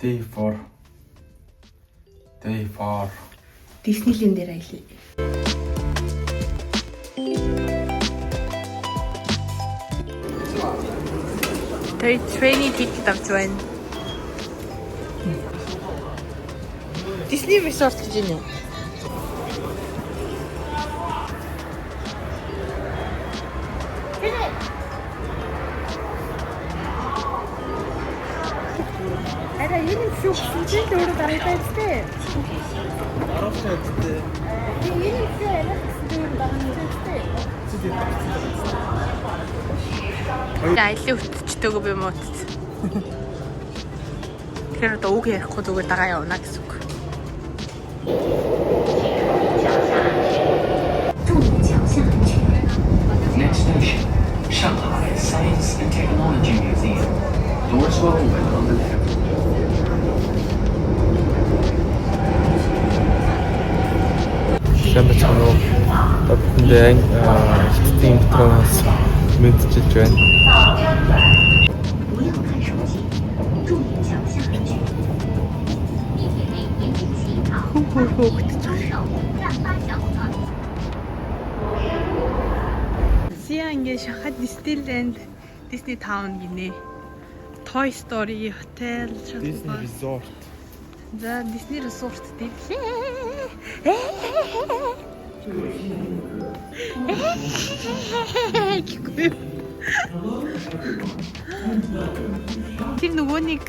Day 4. Day 4. Disneyland дээр аялье. Тэр трейни тикет авч байна. Disney Resort гэж байна уу? Ара энэ шүү гэж өөрөө дараатай дээ. Аргатай дээ. Энэ шүү арай гэсэн дараатай дээ. Аялын өтчдөг юм уу? Тэгэхээр одоо үг ярихгүй зүгээр дагаа явна гэсэн үг. Next station, Shanghai Science and Technology Museum. Doors will open on the left. Сайн байна уу? Тэндээ хиттийн метроноос мэдчилж байна. Сия ингээ шахаад Disneyland, Disney Town гинэ. Toy Story Hotel, Disney Resort. За Disney Resort дэглээ. Тэр нөгөө нэг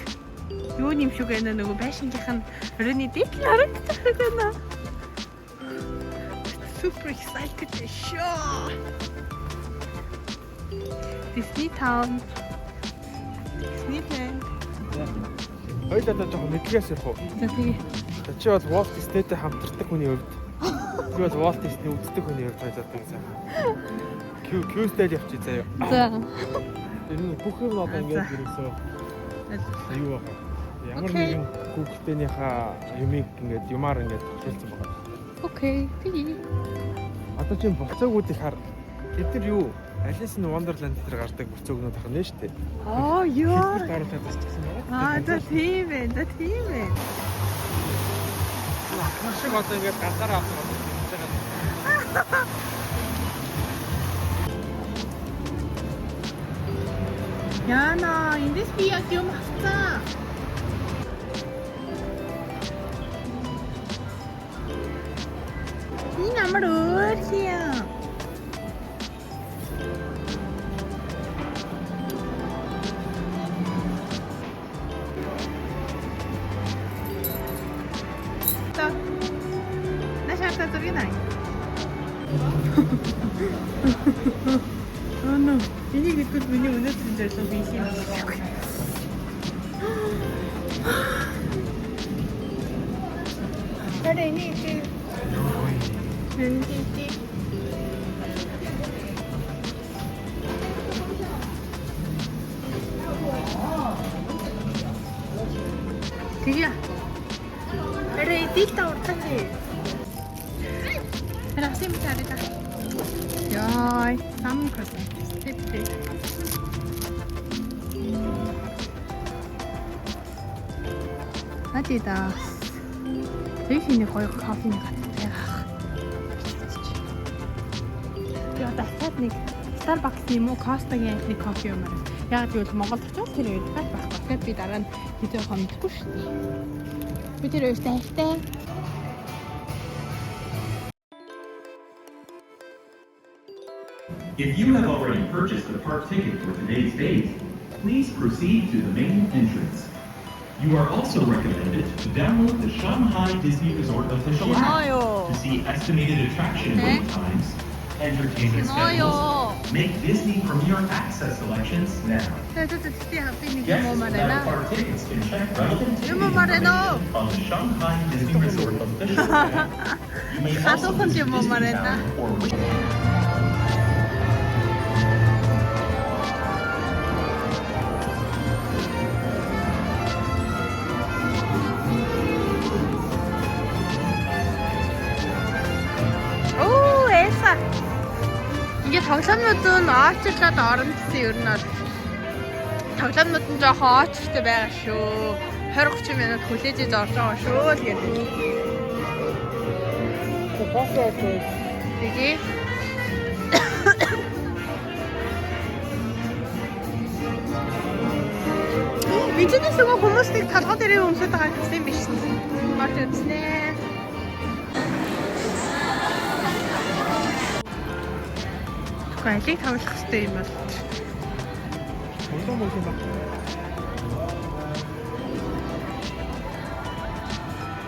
юу юм шиг байна нөгөө байшингийнх нь өрөөний дээл харагддаг байна. Super excited to show. Disney Town. Disneyland. Хоёул одоо жоохон мэдлэгээс явах уу? За тэгээ. Чи бол Walt Disney-тэй хамтардаг хүний хувьд. Би бол Walt Disney үздэг хүний хувьд байж байгаа юм сайн. Q-стайл явчих заяа. За. Тэр нь бүх юм одоо ингээд ерөөсөө юу баг. Ямар нэгэн Google-тэйнийхээ юмыг ингээд юмар ингээд хэлсэн байгаа. Окей. Тэгээ. Одоо чинь буцаагууд их хар. Бид нар юу? Alice in Wonderland дээр гардаг буцаагнууд ахна шүү дээ. Аа ёо. Хэлбэр дараалал тасчихсан байна. За тийм ээ. За тийм ээ. Машиг одоо ингээд ганцаараа авсан байна. Яна, эндээс би яг юм хацсан. Энэ амар өөр юм. Та. Нашаата зургинай. Oh no. Энийг хэлбэл миний өнөөдрийн зорилго биш юм. Тэрэ энийг Тэгээ. Тэрэ идэл та уртач. Тэр асим царайда. Яй, самкрас. Adidas. Тэхний гоё кофений гадтай байх. Тэгээд дахиад нэг Starbucks юм уу, Costa-гийн нэг кофе юм аа. Яг тэгвэл Монголд очиж тэр үед байхгүй. Тэгэхээр би дараа нь хэзээ хомдохгүй шүү дээ. Би тэр үед тахтай. If you have already purchased a park ticket for today's date, please proceed to the main entrance. You are also recommended to download the Shanghai Disney Resort official app to see estimated attraction wait times, entertainment schedules, make Disney Premier Access selections now. Guests without park tickets can check relevant ticket information on the Shanghai Disney Resort official app. You may also visit Disneytown or 이게 тоглоомнууд нь аачлаад орон гэсэн ер нь тоглоомнууд нь жоохон аачлалтай байгаа шүү. 20-30 минут хүлээж иж орж байгаа шүү л гэдэг. Тэгээ. Биднээс нөгөө хүмүүсийг толгой дээрээ өмсөд байгаа гэсэн юм биш үү? Март үзнэ. Алийг тавлах хэрэгтэй юм бол. Ундаа мөн ба.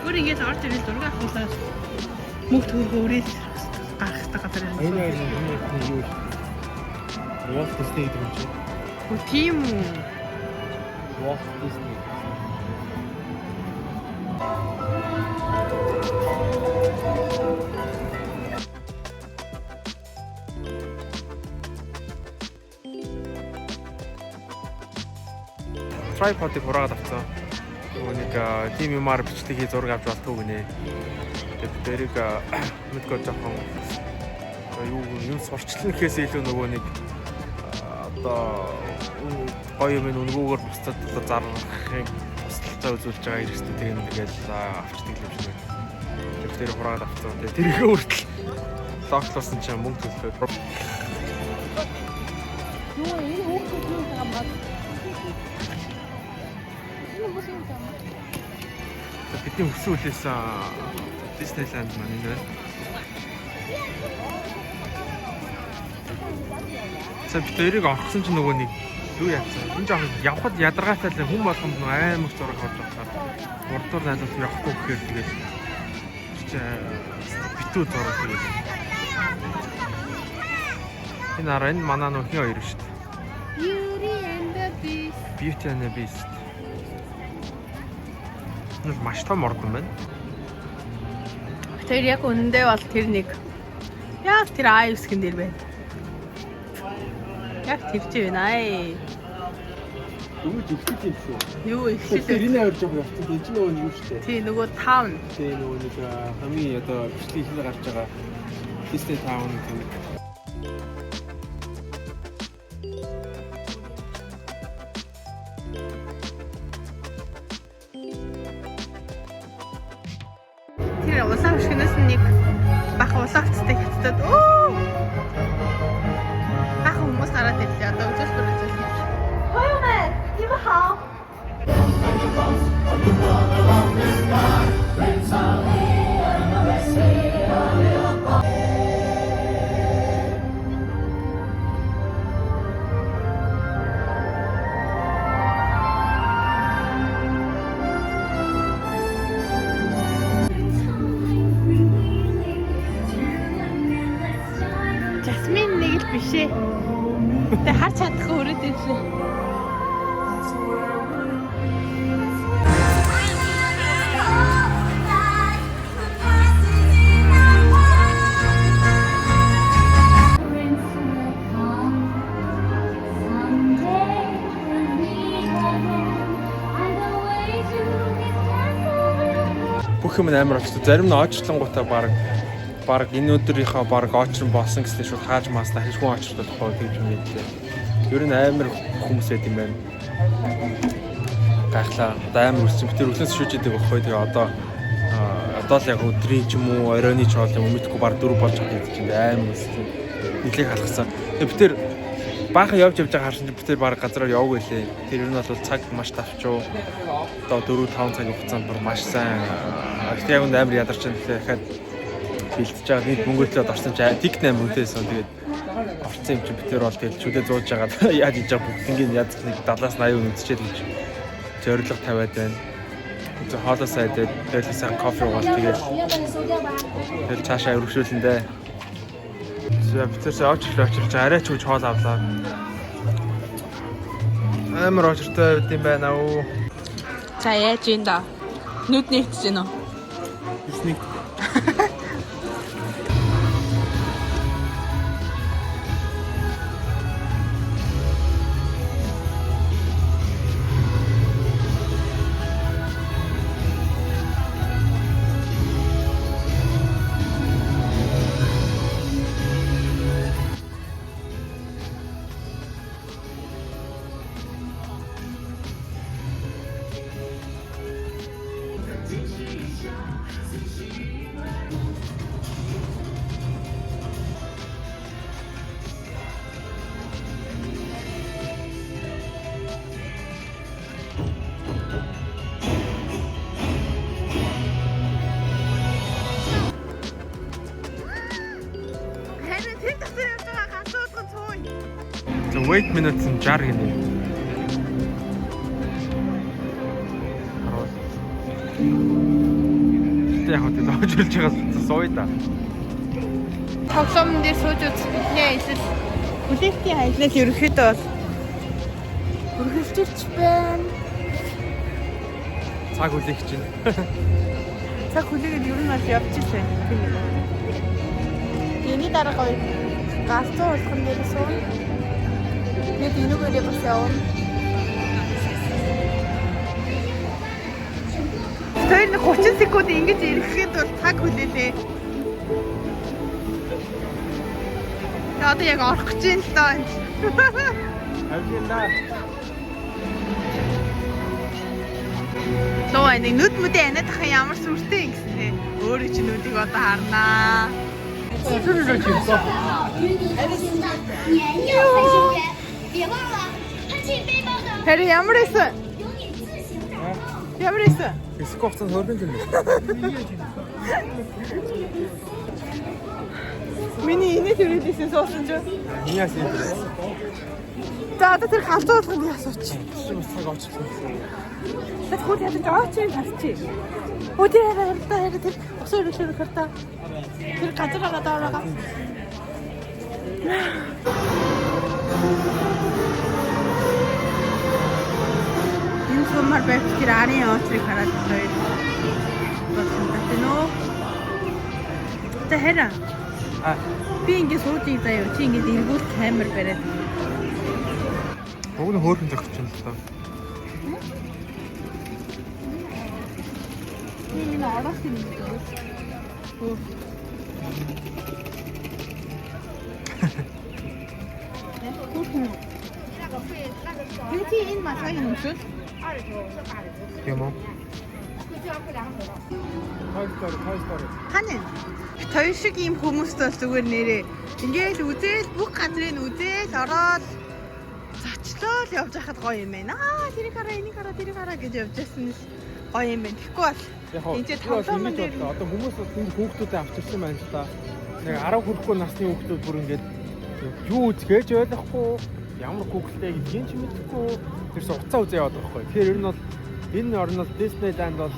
Өөр ингэж орж ирэл зураг авахлаа. Мөнгө төгрөгөө өрөөл гаргахтаа газар юм. Юу? Walt Disney гэдэг юм чи. Хөө тийм үү? Walt Disney. Tripod-ыг хураагаад авцсан. Нэг тим юмар бичлэгийг зураг авч болтгоо гинэ. Тэгээд дэрэг мэдгүй жоохон юм сурчлан гэхээс илүү нөгөө нэг одоо гоё юм өнгөөгөр бусдад одоо зарахыг тусалцаа үзүүлж байгаа хэрэгстэй тэгээд авчдаг юм шиг байна. Тэр хураагаад авцсан. Тэгээд тэрийгээ хүртэл логтлуулсан чинь мөнгө төлөө. Юу энэ хүүхдүүд юм байна. Бидний өссөн үлээсэн Disneyland маань энэ байна. Бид тэрийг орсон чинь нөгөө нэг юу яатсан. Энэ жоохон явхад ядаргаатай л хүн болгонд нөгөө амар зураг авч байхаар урдуур найзууд явахгүй гэхээр тэгээд битүү зураг тэгээд. Энэ араа энэ манай нөгөө хин хоёр шүү дээ. Beauty and the Beast. Нэг маш том ордон байна. Тэр яг үнэндээ бол тэр нэг яг тэр I-9-ийн дээр байна. Яг тэр чинь байна аа. Юу ч ихтэй юм шүү. Юу ихтэй. Тэр энэ хоёр жоохон явцсан. Энд чинь нөгөө юу шүү дээ. Тий нөгөө таун. Тий нөгөө нэг хамгийн одоо бичлэг хийх гарч байгаа Disney Town гэдэг. Тэр улаан шгнээс нэг бах улаавцтай хятад. Оо! Бах хүмүүс гараад ирлээ. Одоо үзэж үзэж. 朋友们，你们好。 Жасмин нэг л биш ээ. Тэ харч чадахгүй өрөөд ирлээ. Бүх юм амар очсон. Зарим нь очрлонгуудаа баг энэ өдрийнхөө баг очрон болсон гэсний шууд хааж маасна хэж хүн очролтой тохоо гэж юм хэлээ. Ер нь амар хүмүүс байт юм байна. Гайхлаа. Одоо амар өссөн. Тэр өглөөс шүүж идэг байхгүй. Тэгээ одоо л яг өдрийн ч юм уу оройны ч бол юм мэдгүй баг 4 болж байгаа гэж амар өссөн. Нилээг халахсан. Тэгээ бид тэр баахан явж байгаа харсан чинь бид тэр баг газараар яваг байлээ. Тэр ер нь бол цаг маш тавчуу. Одоо 4-5 цагийн хугацаанд бүр маш сайн. Яг үнд амар ядарч байгаа гэхэд бэлдэж байгаа нэг мөнгөдлөөд орсон чинь тик 8 хүнтэйсэн. Тэгээд орцсон юм чинь бид тэр бол тэгээд чүдээ зууж байгаад яаж хийж байгаа бүгднийг ядч нэг 70-80 хүн үзчихэд гэж зориг тавиад байна. Зөв хоолоо сайдээд тэгэл сайн кофе уугаад тэгээд цаашаа өргөшүүлэндээ. Бид тэр очирч арай ч үуч хоол авлаа. Амар очиртой байт юм байна уу? За яаж юм да? Нүд нэгтэж гэнэ үү? Бисник. wait minutes нь 60 гинэ. Яг хөө зоожулж байгаа сууя да. Тоглоомн дээр сууж үзэх бидний ажил бүлээгтийн ажил ерөөхдөө бол үргэлжлүүлж байна. Цаг хүлээх чинь. Цаг хүлээгээд ер нь бол явж ирсэн. Эний дараа гоё галзуу уулхан дээр суун. Тэгээд энүүгээрээ бас явна. Тэр 30 секунд ингэж ирэхэд бол цаг хүлээлээ. Одоо яг орох гэж юм л доо. Авьяндаа. Лоо нэг нүд мүдээ анаад ахын ямар сүртэй юм гэсэн те. Өөрөө чи нүдийг одоо харнаа. 年幼飞行员，别忘了搬进背包的 Харин ямар эсэн? 有你自行载道。 Ямар эсэн? Эсэх хугацаанд хөргөн юм. Миний инээ төрөлөөсөн суусан ч. Яас юм бэ? За одоо тэр галзуу уулганд ясууч. Цаг очихсан. Тэд хүүд ядаж очиж харчи. Өдөр хараа тэр өсөр хөртөө. Тэр газараа дааврага. Энэ сумар байвч тэр арын отрыг хараад байна. Баттай нөө. Тэ хэра. Би ингэ суудгийг заяа чи ингэ эргүүл камер бариад. Уг нь хөөрхөн зогсож байна л та. Энэ орох юм байна. Чи энэ машин юм шүү. Тийм үү? Хань. Той шиг ийм хүмүүст бол зүгээр нэрээ ингээл үзэл бүх газрыг үзэл ороод зочлоо л явж хахад гоё юм байна. Тэрийг хараа, энийг хараа, тэрийг хараа гэж явж ясна гоё юм байна. Тэгэхгүй бол энэ тоглоом дээр одоо хүмүүс бас энэ хүүхдүүдэд авчирсан байна л да. Нэг 10 хүрэхгүй насны хүүхдүүд бүр ингээд юу үзгээж ойлгохгүй ямар Google-тэй гэдгийг ч мэдэхгүй тэрс уцаа үзээ яваад байгаа байхгүй. Тэгэхээр ер нь бол энэ орноос Disneyland бол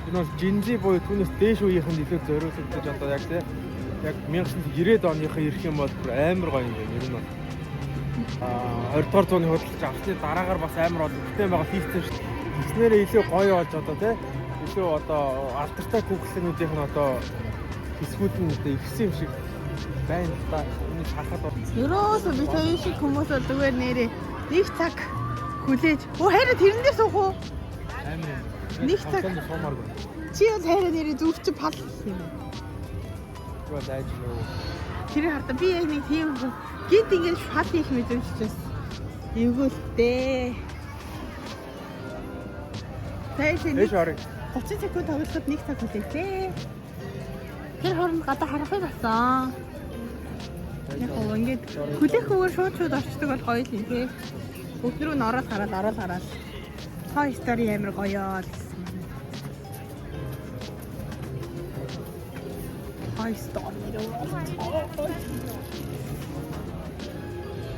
энэ бол Gen Z буюу түүнээс дээш үеийнхэнд илүү зориулагдаж одоо яг тийм яг 1990-ад оныхоо ирэх юм бол бүр амар гоё юм байна. Ер нь бол 20 дугаар зууны хөдөлж авсны дараагаар бас амар бол бүтээн байгаа хийсэн шүү дээ. Тэснэрээ илүү гоё болж одоо тийм илүү одоо алдартай Google-ийнүүдийнх нь одоо хэсгүүд нь одоо ихсэн юм шиг байна л да. Энийг харахад бол ерөөсөө би той шиг хүмүүс бол зүгээр нэрээ нэг цаг хүлээж. Харин тэрэндээ суух уу? амар юм. Нэг цаг суумааргүй. чи бол харин нэрээ зүвч пал юм. Тэгвэл айж нөө. Тэр хартаа би яг нэг тийм гинт ингэж пал хийх мэдрэмжчээс эвгүүлтэй. Ээж орой. 30 секунд тоглоход нэг цаг хүлээлээ. Тэр хооронд гадаа харахыг болсон. Яг гоо ингэж хүлээхгүйгээр шууд очдөг бол гоё юм тий. Өдрөө нь ороод хараад. Toy Story амар гоё. Toy Story.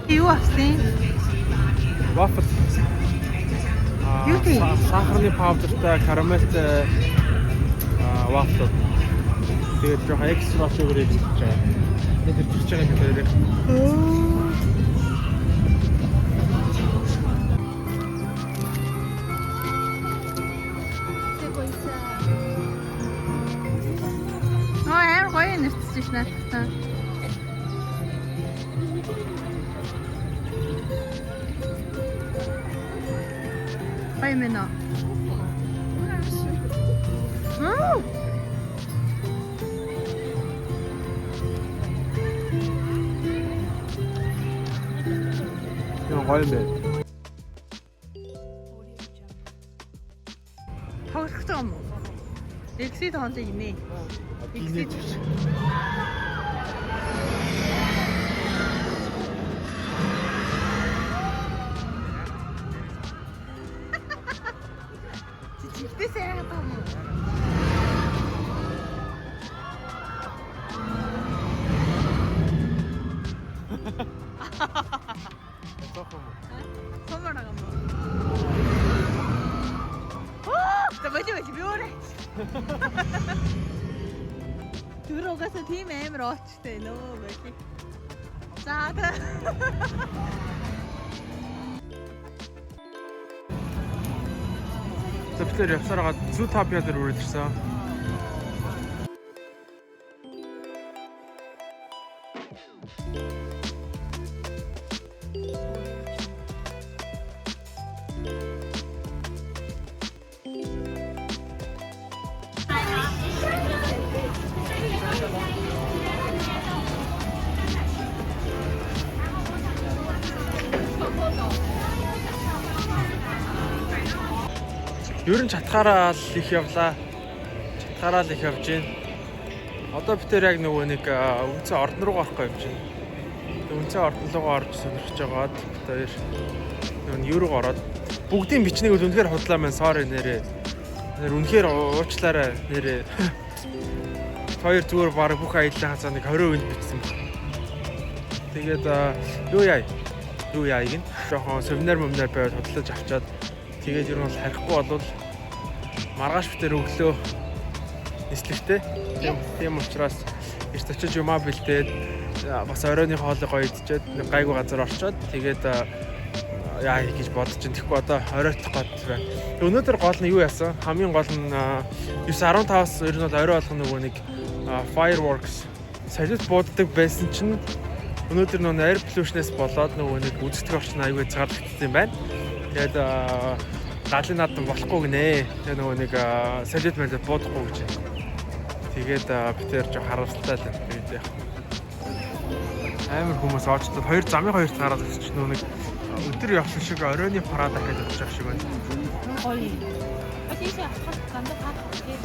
Юу авсан? Waffle. Юу тий? Сахарны паудертай, карамельтай waffle. Тэгээд жоохон экстра sugar хийж байгаа. Нэг төрж байгаа юм байна. Амар гоё нэрчиж надад. Гоё мэнэ. Яа гоё юм бэ? Тоглохтой юм уу? Exit хоолой инээ. Exit. Чичигтэй сайгаад байгаа юм уу? 선물하가 뭐. 나 뭐지 묘래. 들어가서 팀에 러치대 너무 뭐지. 짜다. За бид нэр явсараа Zootopia дээр үргэлжлсэн. Ер нь чатгаараа л их явлаа. Чатгаараа л их явж байна. Одоо бид яг нөгөө нэг үнцэн ордон руу гарахгүй явж байна. Үнцэн ордон руу орж сонирхож байгаад бид хоёр нөгөө еврог ороод бүгдийн бичнийг бол үнэхээр худлаа маань sorry нэрээ. Нэр үнэхээр уучлаарай нэрээ. Хоёр зүгээр баг бүх аяллаа хацаа нэг 20% бичсэн баг. Тэгээд юу яа гин. Жохон семинар байвал хөдлөж авчаад тэгээд ер нь бол харихгүй болвол маргааш битэр өглөө нислэгтэй. Тийм учраас эрт очиж юмаа бэлдээд бас оройны хоолой гоё идчихэд нэг гайгүй газар орчоод тэгээд яа хийх гэж бодож байна. Тэгэхгүй одоо оройтох гээд байна. Өнөөдөр гол нь юу яасан? Хамгийн гол нь 9:15-аас ер нь бол орой болгоно нөгөө нэг fireworks салют бууддаг байсан чинь өнөөдөр нөгөө air pollution-ээс болоод нөгөө нэг үзэгдэх орчин аюул зарлагдсан юм байна. Тэгээд галын наадам болохгүй гинэ. Тэгээ нөгөө нэг салют мэлд буудахгүй гэж. Тэгээд бид тэр жоо харамсалтай л бид яг. Амар хүмүүс оочтой хоёр замын хоёрт гараад ирчих нөгөө нэг өдөр явсан шиг оройны парад дахиад явж байгаа шиг байна. Гоё. Ажиж хат гандаа хат гэж.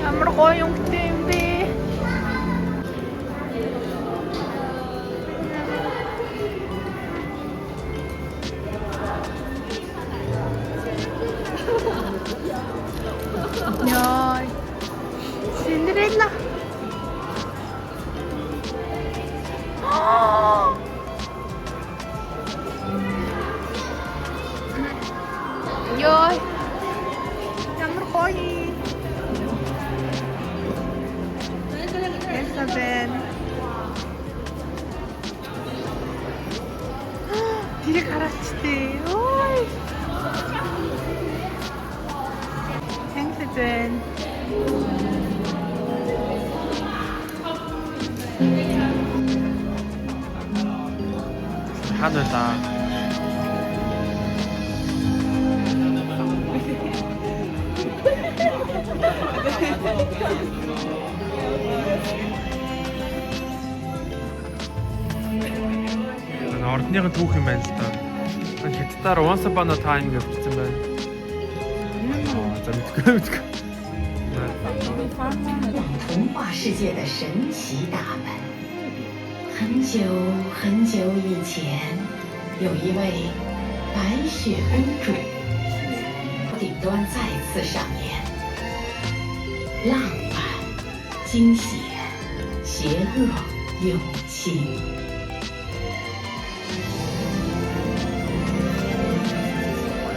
Ямар гоё юм бэ? Яй. Cinderella. Яй. Ямар гоё. Elizabeth. Тэрийг хараач тээ. Ой. Elizabeth. Хаад байлаа. Ордныхын түүх юм байна л да. Хятадаар Once Upon a Time гэж бичсэн байна. За мэдгүй. 童话世界的神奇大门。很久很久以前，有一位白雪公主，顶端再次上演浪漫、惊险、邪恶、友情。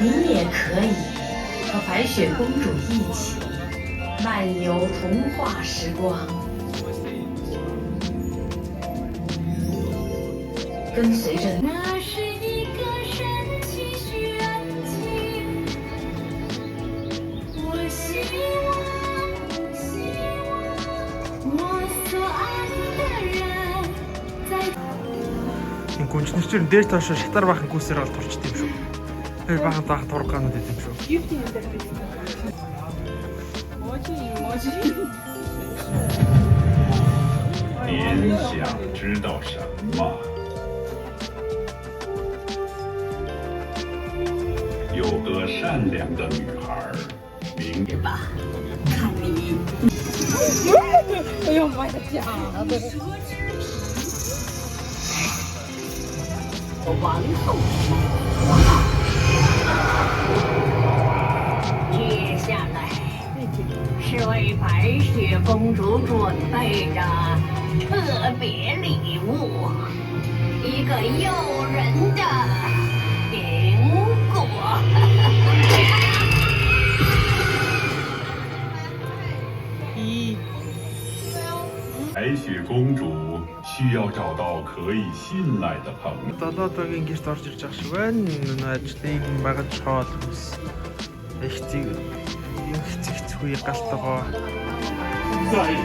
你也可以和白雪公主一起漫游童话时光，跟随着那是一个神奇选情。我希望我所爱的人在。 Гүнжнэр чинь дээш тоош шатар бахан гүсээр гал турчд юм шүү. Тэр бахан таах турах ганууд идэм шүү. 您想知道什么？有个善良的女孩，名字吧，看你。哎呦妈呀！假的。王后。接下来是为白雪公主准备的特别礼物，一个诱人的苹果。白雪公主需要找到可以信赖的朋友。 Долоодогийн гэрт орж ирж байгаа шиг байна. Ажлыг багаж хоол хүс. Эхцэг хэцүү галтгоо.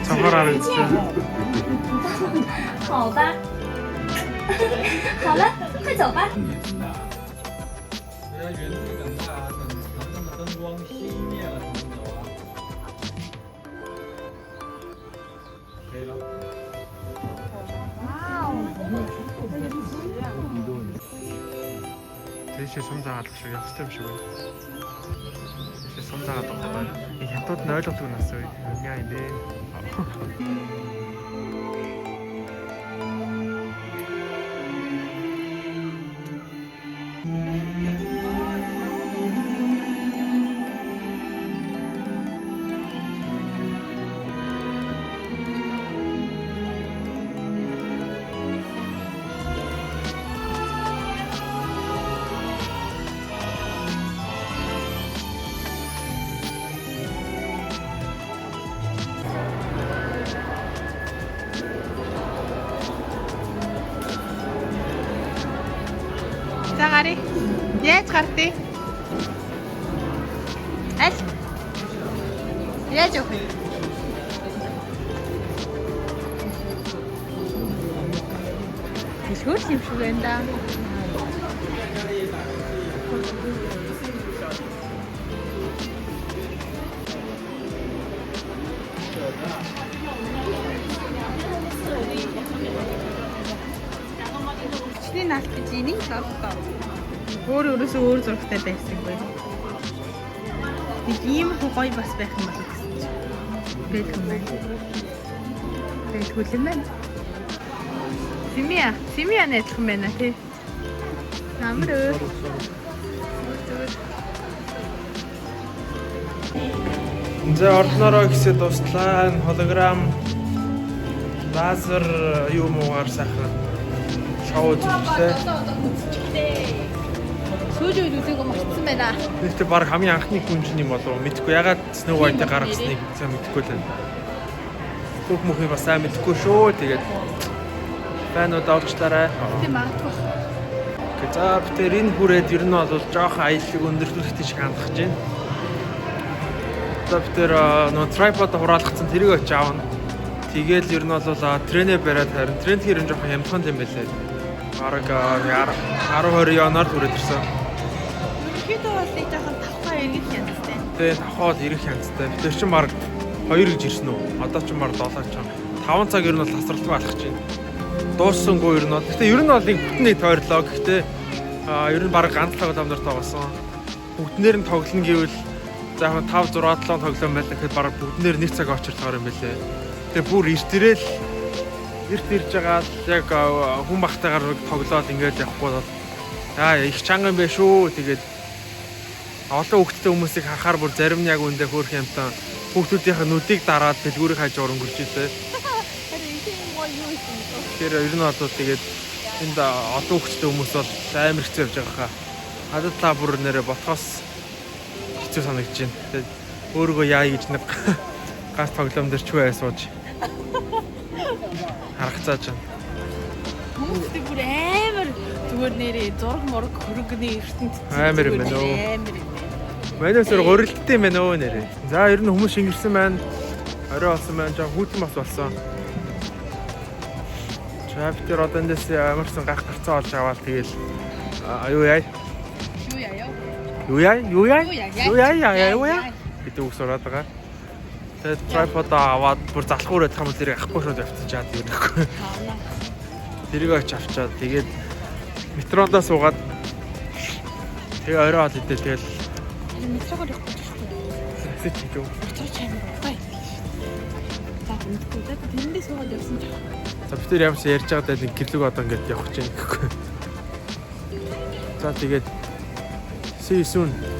Цохоор харагдсан. 好吧，好了，快走吧。Тэшээ сумзаагаад шиг явцтай юм шиг байна. Тэшээ сумзаагаад байгаа. Энэ хятад нь ойлгодог нь асуу. Яа юм бэ? За гарыг. Яаж гартыг? Аль? Яаж явах вэ? Тэшүүл юм шиг байна да. Чиний наалт гэж энийг сонсдоо. Өөрөөсөө өөр зурагтай байсан байх. Нэг ийм гоё бас байх юм болов гэсэн чинь. Бэлх юм байна. Бэлхүүл юм байна. Симия нэтлэх юм байна тий. Намруу. За орднороо гэсээ дуслаа. Холограм лазер юм уугаар сайхан шоу үзчихлээ. Сүүлийн үед үзээгүй мартсан байна. Нэгт баг хамгийн анхны хүнжин юм болов уу? Мэдгүй ягаад Snow White-ыг гаргасныг сайн мэдгүй л байна. Бүх мөхий бас сайн мэдгүй шүү. Тэгээд фанууд авчлаарай. Тийм магадгүй. За бид энэ хүрээд ер нь бол жоохон аяллыг өндөрлүүлэх шиг хандах гэж байна. За бид нөө трипод хураалгацсан тэрийг очиж аавна. Тэгээл ер нь бол тренээ бариад харин тренд хэрэг жоохон хямдхан юм байлээ. Бараг 10-20 янаар хүрээд ирсэн. Ерөнхийдөө бол нэг жоохон тавхаа ирэх янзтай. Тэгээ тавхаад ирэх янзтай. Бид чинь баг 2 гэж ирсэн үү? Одоо ч баг 7 ч 5 цаг ер нь бол тасралтгүй алхаж байна. Дууссангүй ер нь бол. Гэтэ ер нь бол нэг бүтнийг тойрлоо. Гэхдээ ер нь баг ганцлаг ламдар тоглосон. Бүгднээр нь тоглоно гэвэл за яг 5 6 7 тоглоом байлаа гэхэд баг бүгднээр 1 цаг очирдгаар юм байлээ. Тэгээ бүр ирж ирж байгаа л яг хүн багтайгаар тоглоод ингээд явахгүй бол их чанга юм байна шүү. Тэгээд олон хүүхдтэй хүмүүсийг хахаар бүр зарим нь яг үндэ хөөх юмтан хүүхдүүдийн нүдийг дараад дэлгүүрийн хажуугаар өнгөрч илээ. Тэр ер нь бол тэгээд энд олон хүүхдтэй хүмүүс бол амар хэцүү явж байгаа хаа. Хадад та бүр нэрэ ботхоос хэцүү санагдаж байна. Тэгээд өөрийгөө яа гэж нэг газ тоглоом дээр ч үе сууж харагцааж байна. Хүмүүстэй бүр амар зүгээр нэрээ зураг мураг хөргөний ертөнд амар юм байна уу? Манайс өөр гурилттай юм байна уу нэрээ. За ер нь хүмүүс шингэрсэн байна. Орой болсон байна. Жаа хүүтэн бас болсон. Чаптер одоо эндээс ямарсан гах гарцаа олж аваад тэгэл юу яа? Бид үг сураад байгаа. Тэгээд трипод аваад бүр залхуу өрөөд хамт тэрийг ахгүй шууд явцчаад юу гэхгүй. Тэрийг очиж авчаад тэгээд метрондоо суугаад тэгээ орой ол идэл тэгэл метрогоор явахгүй шүү. Сэт юу? Метро чамд бай. За мэдгүй даа тэндээ суугаад явсан ч. За бид тэр ямарч ярьж байгаад нэг гэрлэг одоо ингээд явах гэж байна гэхгүй. За тэгээд see you soon.